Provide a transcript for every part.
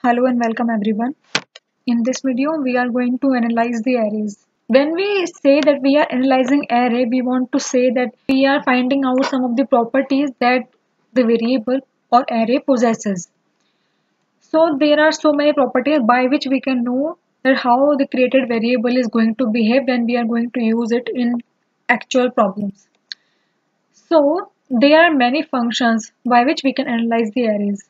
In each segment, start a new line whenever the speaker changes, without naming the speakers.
Hello and welcome everyone. In this video, we are going to analyze the arrays. When we say that we are analyzing array, we want to say that we are finding out some of the properties that the variable or array possesses. So there are so many properties by which we can know that how the created variable is going to behave when we are going to use it in actual problems. So there are many functions by which we can analyze the arrays.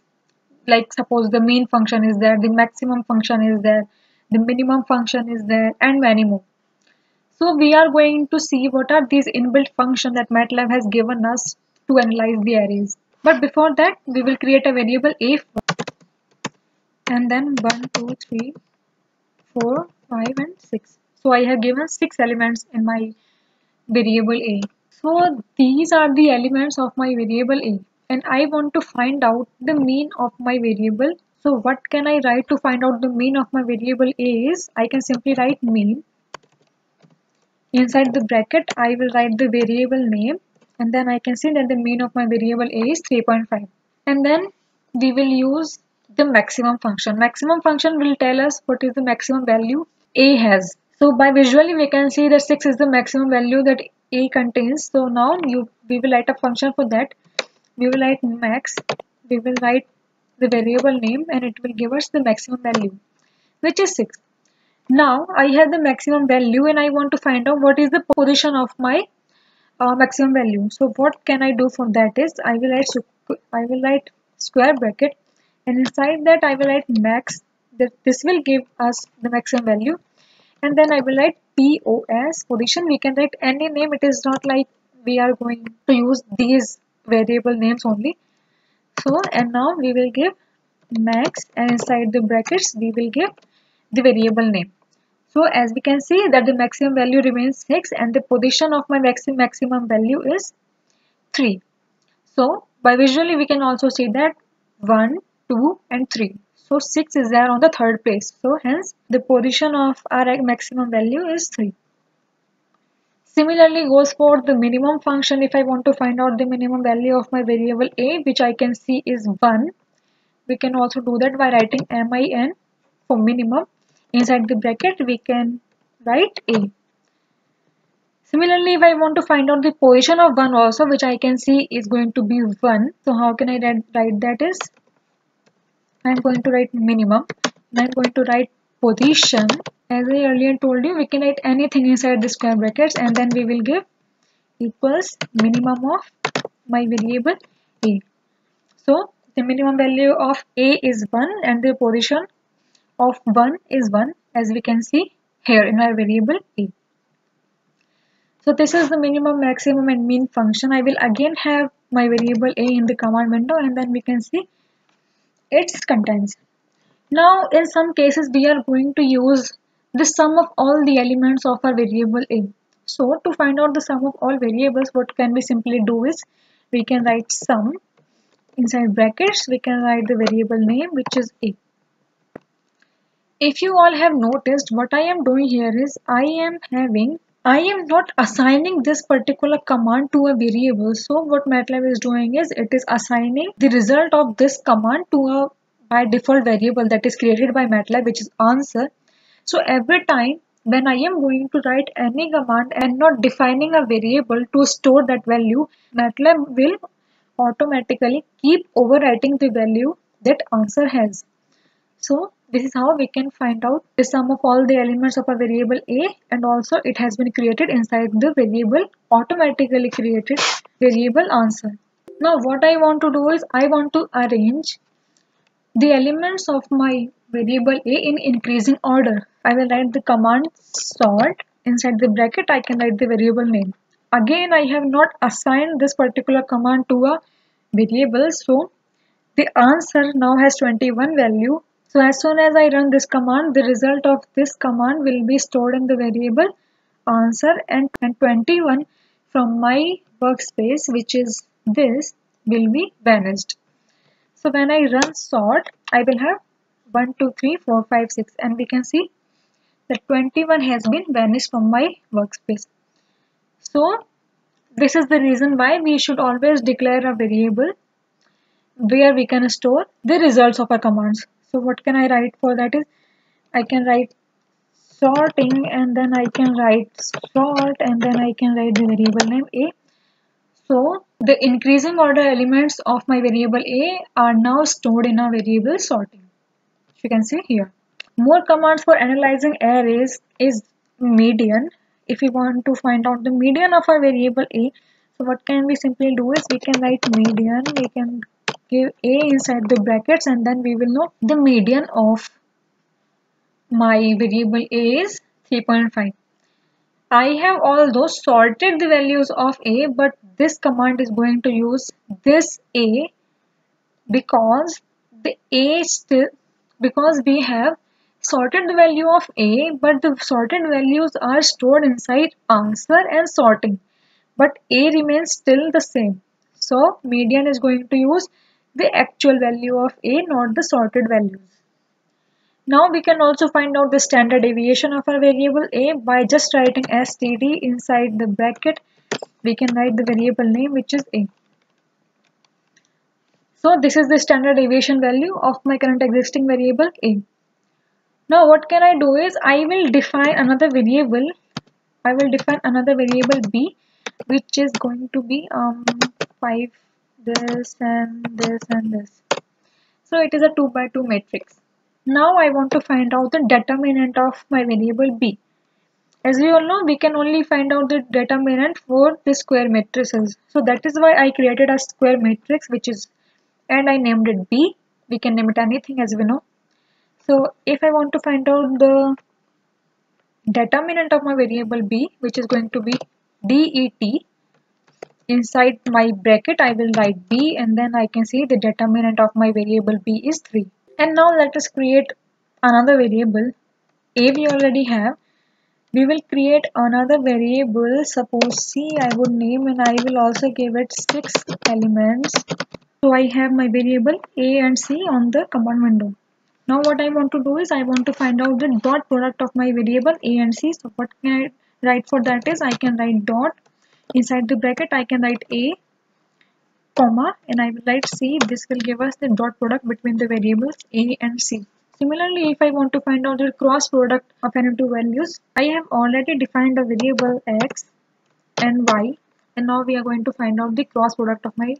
Like suppose the mean function is there, the maximum function is there, the minimum function is there, and many more. So we are going to see what are these inbuilt functions that MATLAB has given us to analyze the arrays. But before that, we will create a variable a and then 1, 2, 3, 4, 5, and 6. So I have given 6 elements in my variable a. So these are the elements of my variable a, and I want to find out the mean of my variable. So what can I write to find out the mean of my variable a is, I can simply write mean. Inside the bracket, I will write the variable name, and then I can see that the mean of my variable a is 3.5. And then we will use the maximum function. Maximum function will tell us what is the maximum value a has. So by visually we can see that 6 is the maximum value that a contains. So now we will write a function for that. We will write max, we will write the variable name, and it will give us the maximum value, which is 6. Now I have the maximum value and I want to find out what is the position of my maximum value. So what can I do for that is I will write square bracket, and inside that I will write max. This will give us the maximum value, and then I will write POS position. We can write any name. It is not like we are going to use these variable names only. So and now we will give max, and inside the brackets we will give the variable name. So as we can see that the maximum value remains 6 and the position of my maximum value is 3. So by visually we can also see that 1, 2 and 3. So 6 is there on the third place. So hence the position of our maximum value is 3. Similarly goes for the minimum function. If I want to find out the minimum value of my variable a, which I can see is 1, we can also do that by writing min for minimum. Inside the bracket we can write a. Similarly, if I want to find out the position of 1 also, which I can see is going to be 1. So how can I write that is, I am going to write minimum and I am going to write position. As I earlier told you, we can write anything inside the square brackets, and then we will give equals minimum of my variable a. So the minimum value of a is 1 and the position of 1 is 1, as we can see here in our variable a. So this is the minimum, maximum and mean function. I will again have my variable a in the command window, and then we can see its contents. Now in some cases we are going to use the sum of all the elements of our variable a. So to find out the sum of all variables, what can we simply do is we can write sum. Inside brackets we can write the variable name, which is a. If you all have noticed, what I am doing here is I am not assigning this particular command to a variable. So what MATLAB is doing is it is assigning the result of this command to a by default variable that is created by MATLAB, which is answer. So every time when I am going to write any command and not defining a variable to store that value, MATLAB will automatically keep overwriting the value that answer has. So this is how we can find out the sum of all the elements of a variable a, and also it has been created inside the variable, automatically created variable answer. Now what I want to do is I want to arrange the elements of my variable a in increasing order. I will write the command sort. Inside the bracket I can write the variable name. Again I have not assigned this particular command to a variable, so the answer now has 21 value. So as soon as I run this command, the result of this command will be stored in the variable answer, and 21 from my workspace, which is this, will be vanished. So when I run sort, I will have 1, 2, 3, 4, 5, 6, and we can see that 21 has been vanished from my workspace. So this is the reason why we should always declare a variable where we can store the results of our commands. So what can I write for that is I can write sorting, and then I can write sort, and then I can write the variable name A. So the increasing order elements of my variable A are now stored in a variable sorting. You can see here. More commands for analyzing arrays is median. If we want to find out the median of our variable A, so what can we simply do is we can write median, we can give A inside the brackets, and then we will know the median of my variable A is 3.5. I have although sorted the values of A, but this command is going to use this A because the A still, because we have sorted the value of A, but the sorted values are stored inside answer and sorting, but A remains still the same. So median is going to use the actual value of A, not the sorted values. Now we can also find out the standard deviation of our variable A by just writing std inside the bracket. We can write the variable name, which is A. So this is the standard deviation value of my current existing variable A. Now what can I do is I will define another variable. I will define another variable B, which is going to be 5, this and this and this. So it is a 2 by 2 matrix. Now I want to find out the determinant of my variable B. As we all know, we can only find out the determinant for the square matrices. So that is why I created a square matrix, which is, and I named it B. We can name it anything, as we know. So if I want to find out the determinant of my variable B, which is going to be det, inside my bracket I will write B, and then I can see the determinant of my variable B is 3. And now let us create another variable. A we already have. We will create another variable, suppose C I would name, and I will also give it 6 elements. So I have my variable A and C on the command window. Now what I want to do is I want to find out the dot product of my variable A and C. So what can I write for that is I can write dot, inside the bracket I can write A, comma, and I will write C. This will give us the dot product between the variables A and C. Similarly, if I want to find out the cross product of any two values, I have already defined a variable x and y, and now we are going to find out the cross product of my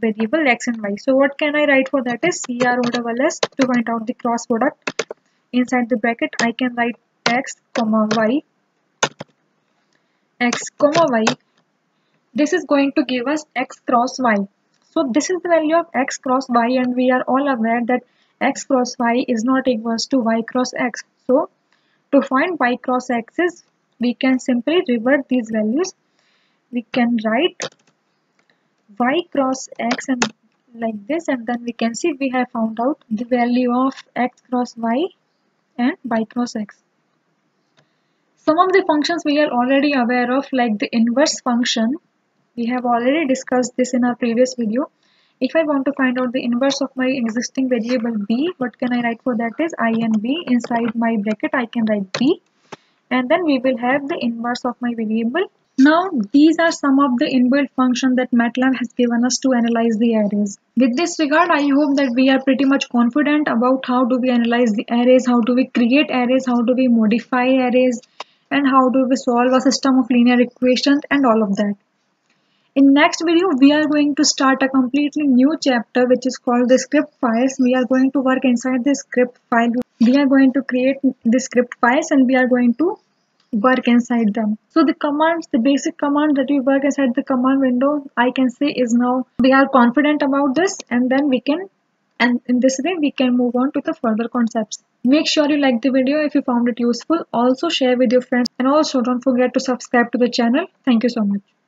variable x and y. So what can I write for that is CROSS to find out the cross product. Inside the bracket I can write x comma y, x comma y. This is going to give us x cross y. So this is the value of x cross y, and we are all aware that x cross y is not equals to y cross x. So to find y cross x, we can simply revert these values. We can write y cross x and like this, and then we can see we have found out the value of x cross y and y cross x. Some of the functions we are already aware of, like the inverse function. We have already discussed this in our previous video. If I want to find out the inverse of my existing variable b, what can I write for that is I and b. Inside my bracket I can write b, and then we will have the inverse of my variable. Now these are some of the inbuilt functions that MATLAB has given us to analyze the arrays. With this regard, I hope that we are pretty much confident about how do we analyze the arrays, how do we create arrays, how do we modify arrays, and how do we solve a system of linear equations and all of that. In next video, we are going to start a completely new chapter which is called the script files. We are going to work inside the script file. We are going to create the script files and we are going to work inside them. So the commands, the basic command that we work inside the command window, I can say is now we are confident about this, and then we can, and in this way we can move on to the further concepts. Make sure you like the video if you found it useful. Also share with your friends, and also don't forget to subscribe to the channel. Thank you so much.